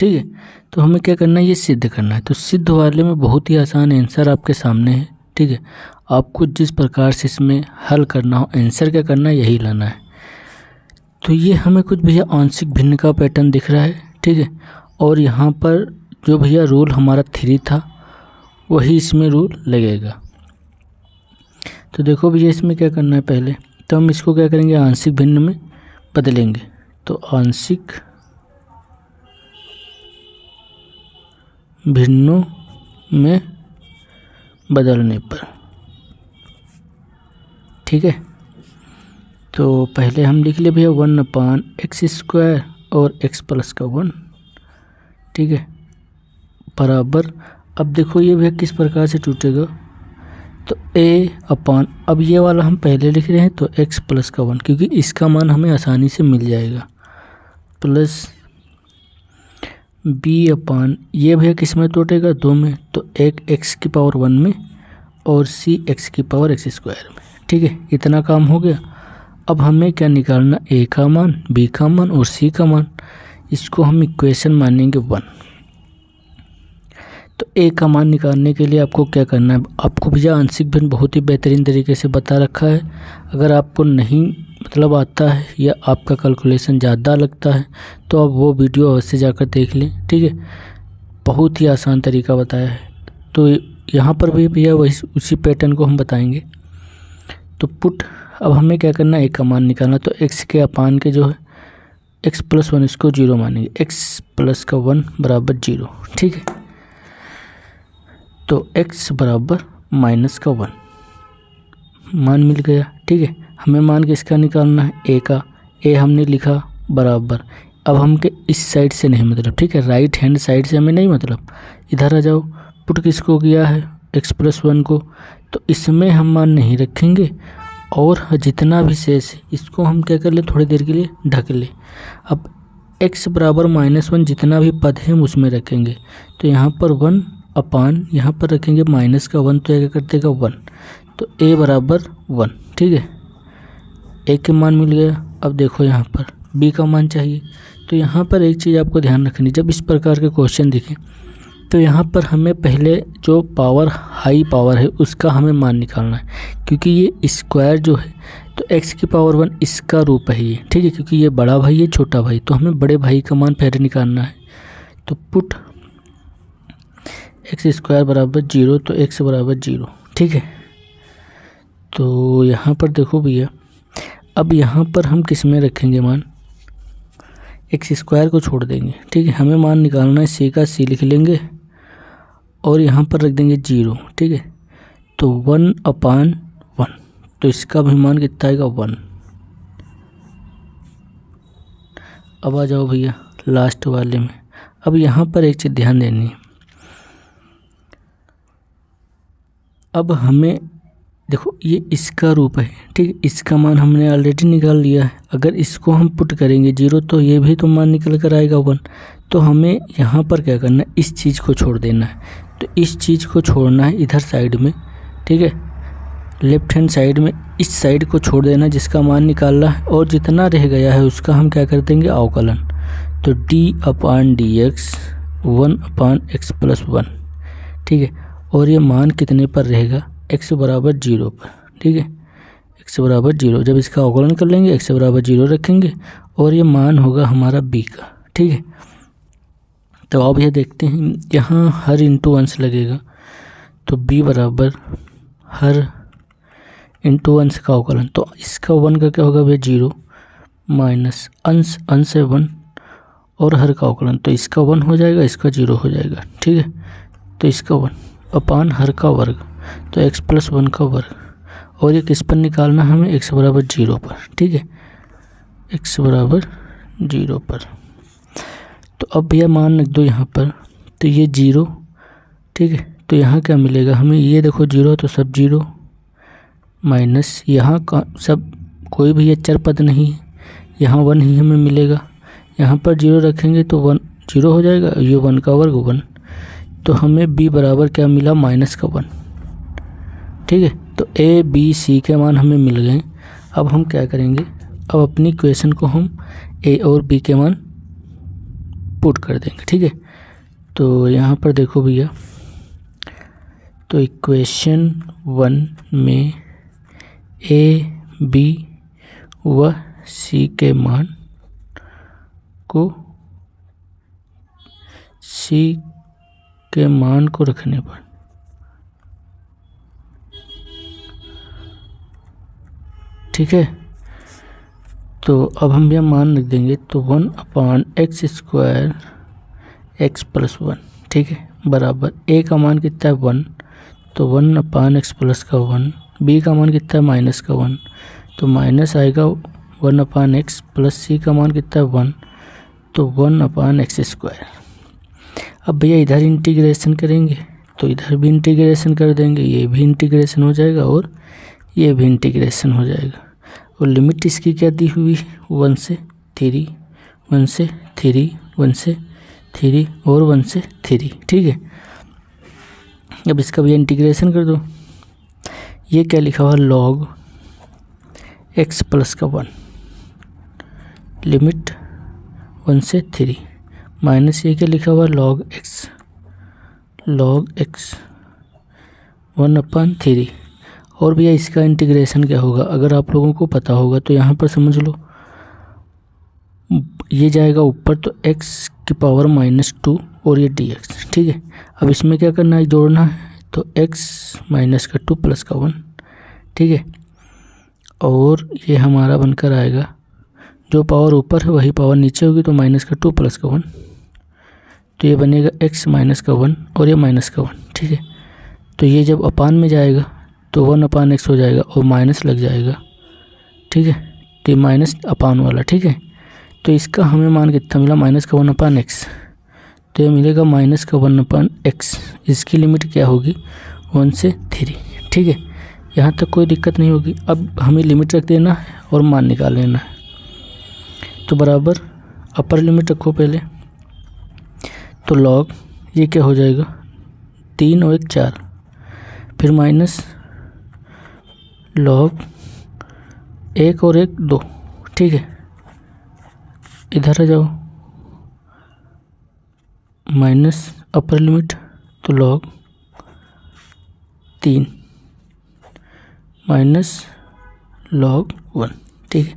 ठीक है। तो हमें क्या करना है, ये सिद्ध करना है। तो सिद्ध वाले में बहुत ही आसान आंसर आपके सामने है। ठीक है, आपको जिस प्रकार से इसमें हल करना हो, आंसर क्या करना है, यही लाना है। तो ये हमें कुछ भैया आंशिक भिन्न का पैटर्न दिख रहा है। ठीक है, और यहाँ पर जो भैया रूल हमारा 3 था वही इसमें रूल लगेगा। तो देखो भैया इसमें क्या करना है, पहले तो हम इसको क्या करेंगे, आंशिक भिन्न में बदलेंगे। तो आंशिक भिन्नों में बदलने पर, ठीक है, तो पहले हम लिख ले भैया 1/x² और x प्लस का 1, ठीक है, बराबर। अब देखो ये भैया किस प्रकार से टूटेगा, तो a/, अब ये वाला हम पहले लिख रहे हैं तो x प्लस का 1, क्योंकि इसका मान हमें आसानी से मिल जाएगा, प्लस b/, ये भैया किस में टूटेगा, 2 में, तो एक x⁻1 में और c x⁻x² में। ठीक है, इतना काम हो गया। अब हमें क्या निकालना, a का मान, b का मान और c का मान। इसको हम इक्वेशन मानेंगे 1। तो a का मान निकालने के लिए आपको क्या करना है, आपको भैया आंशिक भिन्न बहुत ही बेहतरीन तरीके से बता रखा है। अगर आपको नहीं मतलब आता है या आपका कैलकुलेशन ज़्यादा लगता है तो आप वो वीडियो अवश्य जाकर देख लें। ठीक है, बहुत ही आसान तरीका बताया है। तो यहाँ पर भी भैया वही उसी पैटर्न को हम बताएंगे। तो पुट, अब हमें क्या करना है, a का मान निकालना। तो x के अपान के जो है x प्लस 1 इसको 0 मानेंगे, x प्लस का 1 बराबर 0। ठीक है, तो x बराबर माइनस का 1 मान मिल गया। ठीक है, हमें मान किसका निकालना है, a का। a हमने लिखा बराबर, अब हमके इस साइड से नहीं मतलब, ठीक है, राइट हैंड साइड से हमें नहीं मतलब, इधर आ जाओ। पुट किसको किया है, x प्लस 1 को, तो इसमें हम मान नहीं रखेंगे और जितना भी शेष है इसको हम क्या कर ले, थोड़ी देर के लिए ढक ले। अब x बराबर -1 जितना भी पद है हम उसमें रखेंगे। तो यहाँ पर 1/, यहाँ पर रखेंगे माइनस का 1, तो क्या कर देगा 1। तो a बराबर 1। ठीक है, a के मान मिल गया। अब देखो यहाँ पर b का मान चाहिए। तो यहाँ पर एक चीज़ आपको ध्यान रखनी, जब इस प्रकार के क्वेश्चन दिखें तो यहाँ पर हमें पहले जो पावर हाई पावर है उसका हमें मान निकालना है, क्योंकि ये स्क्वायर जो है तो x⁻1 इसका रूप है ये। ठीक है, क्योंकि ये बड़ा भाई है छोटा भाई, तो हमें बड़े भाई का मान पहले निकालना है। तो पुट x² बराबर 0, तो x बराबर 0। ठीक है, तो यहाँ पर देखो भैया, अब यहाँ पर हम किस में रखेंगे मान, x² को छोड़ देंगे। ठीक है, हमें मान निकालना है, c का c लिख लेंगे और यहाँ पर रख देंगे 0। ठीक है, तो 1/1, तो इसका भी मान कितना आएगा 1। अब आ जाओ भैया लास्ट वाले में। अब यहाँ पर एक चीज़ ध्यान देनी है, अब हमें देखो ये इसका रूप है। ठीक है, इसका मान हमने ऑलरेडी निकाल लिया है। अगर इसको हम पुट करेंगे 0 तो ये भी तो मान निकल कर आएगा 1। तो हमें यहाँ पर क्या करना है, इस चीज़ को छोड़ देना है। तो इस चीज़ को छोड़ना है इधर साइड में। ठीक है, लेफ्ट हैंड साइड में इस साइड को छोड़ देना जिसका मान निकालना है, और जितना रह गया है उसका हम क्या कर देंगे, अवकलन। तो d/dx 1/x प्लस 1। ठीक है, और ये मान कितने पर रहेगा, x बराबर 0 पर। ठीक है, x बराबर 0, जब इसका अवकलन कर लेंगे x बराबर 0 रखेंगे और ये मान होगा हमारा b का। ठीक है, तो अब ये देखते हैं, यहाँ हर इंटू अंश लगेगा, तो b बराबर हर इंटू अंश का अवकलन। तो इसका 1 का क्या होगा भैया 0 माइनस अंश है 1 और हर का अवकलन, तो इसका 1 हो जाएगा, इसका 0 हो जाएगा। ठीक है, तो इसका 1/, हर का वर्ग, तो x प्लस 1 का वर्ग, और ये किस पर निकालना हमें, x बराबर 0 पर। ठीक है, x बराबर 0 पर। तो अब भैया मान रख दो यहाँ पर, तो ये 0। ठीक है, तो यहाँ क्या मिलेगा हमें, ये देखो 0 तो सब 0 माइनस यहाँ का सब कोई भी अचर पद नहीं है, यहाँ 1 ही हमें मिलेगा। यहाँ पर 0 रखेंगे तो 1 0 हो जाएगा, ये 1 का वर्ग 1। तो हमें b बराबर क्या मिला, -1। ठीक है, तो a b c के मान हमें मिल गए। अब हम क्या करेंगे, अब अपनी इक्वेशन को हम a और b के मान पुट कर देंगे। ठीक है, तो यहाँ पर देखो भैया, तो इक्वेशन 1 में ए, बी व सी के मान को रखने पर ठीक है, तो अब हम यह मान रख देंगे, तो 1/x² x+1 ठीक है, बराबर ए का मान कितना है 1, तो 1/x+1, बी का मान कितना है -1, तो माइनस आएगा 1/x प्लस सी का मान कितना है 1, तो 1/x²। अब भैया इधर इंटीग्रेशन करेंगे तो इधर भी इंटीग्रेशन कर देंगे, ये भी इंटीग्रेशन हो जाएगा और ये भी इंटीग्रेशन हो जाएगा। और लिमिट इसकी क्या दी हुई, 1 से 3, 1 से 3, 1 से 3 और 1 से 3। ठीक है, अब इसका भी इंटीग्रेशन कर दो। ये क्या लिखा हुआ, log x+1 लिमिट 1 से 3 माइनस ये क्या लिखा हुआ, log x 1/3। और भैया इसका इंटीग्रेशन क्या होगा, अगर आप लोगों को पता होगा तो यहाँ पर समझ लो, ये जाएगा ऊपर तो x⁻² और ये dx। ठीक है, अब इसमें क्या करना है, जोड़ना है, तो x-2 प्लस का 1। ठीक है, और ये हमारा बनकर आएगा, जो पावर ऊपर है वही पावर नीचे होगी, तो -2 प्लस का 1, तो ये बनेगा x-1 और ये -1। ठीक है, तो ये जब अपान में जाएगा तो 1/x हो जाएगा और माइनस लग जाएगा। ठीक है, तो ये माइनस अपान वाला। ठीक है, तो इसका हमें मान कितना मिला, -1/x, तो ये मिलेगा -1/x। इसकी लिमिट क्या होगी, 1 से 3। ठीक है, यहाँ तक कोई दिक्कत नहीं होगी। अब हमें लिमिट रख देना है और मान निकाल लेना है, तो बराबर अपर लिमिट रखो पहले, तो log ये क्या हो जाएगा, 3 और 1 4, फिर माइनस log 1 और 1 2। ठीक है, इधर आ जाओ, माइनस अपर लिमिट, तो log 3 माइनस log 1। ठीक है,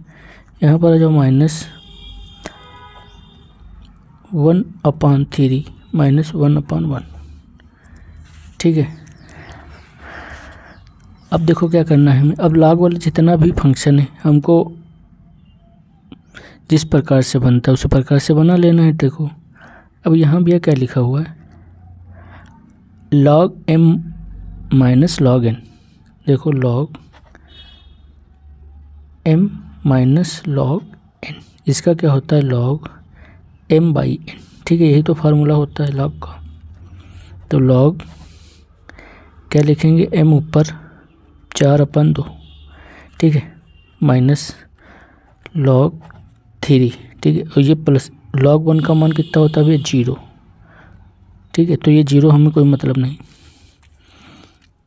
यहाँ पर आ जाओ, -1/3 -1/1। ठीक है, अब देखो क्या करना है हमें, अब log वाला जितना भी फंक्शन है हमको जिस प्रकार से बनता है उसी प्रकार से बना लेना है। देखो अब यहाँ भी क्या लिखा हुआ है, log m minus log n। देखो log m minus log n, इसका क्या होता है, log m/n। ठीक है, यही तो फार्मूला होता है log का। तो log क्या लिखेंगे, m ऊपर 4/2। ठीक है, माइनस log 3। ठीक है, और ये प्लस log 1 का मान कितना होता है, 0। ठीक है, तो ये 0 हमें कोई मतलब नहीं,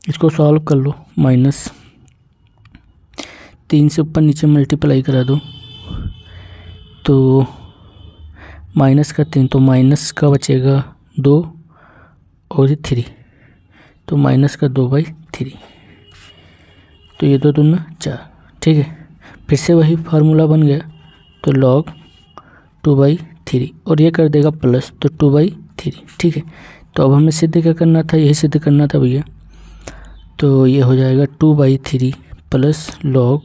इसको सॉल्व कर लो। -3 से ऊपर नीचे मल्टीप्लाई करा दो, तो माइनस का 3, तो माइनस का बचेगा 2 और ये 3, तो माइनस का 2/3, तो ये 2 दूना 4। ठीक है, फिर से वही फार्मूला बन गया, तो log 2/3 और ये कर देगा प्लस, तो 2/3। ठीक है, तो अब हमें सिद्ध क्या करना था, यही सिद्ध करना था भैया, तो ये हो जाएगा 2/3 प्लस log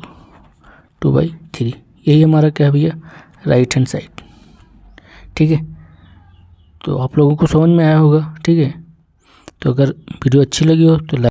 2/3। यही हमारा क्या है भैया, राइट हैंड साइड। ठीक है, तो आप लोगों को समझ में आया होगा। ठीक है, तो अगर वीडियो अच्छी लगी हो तो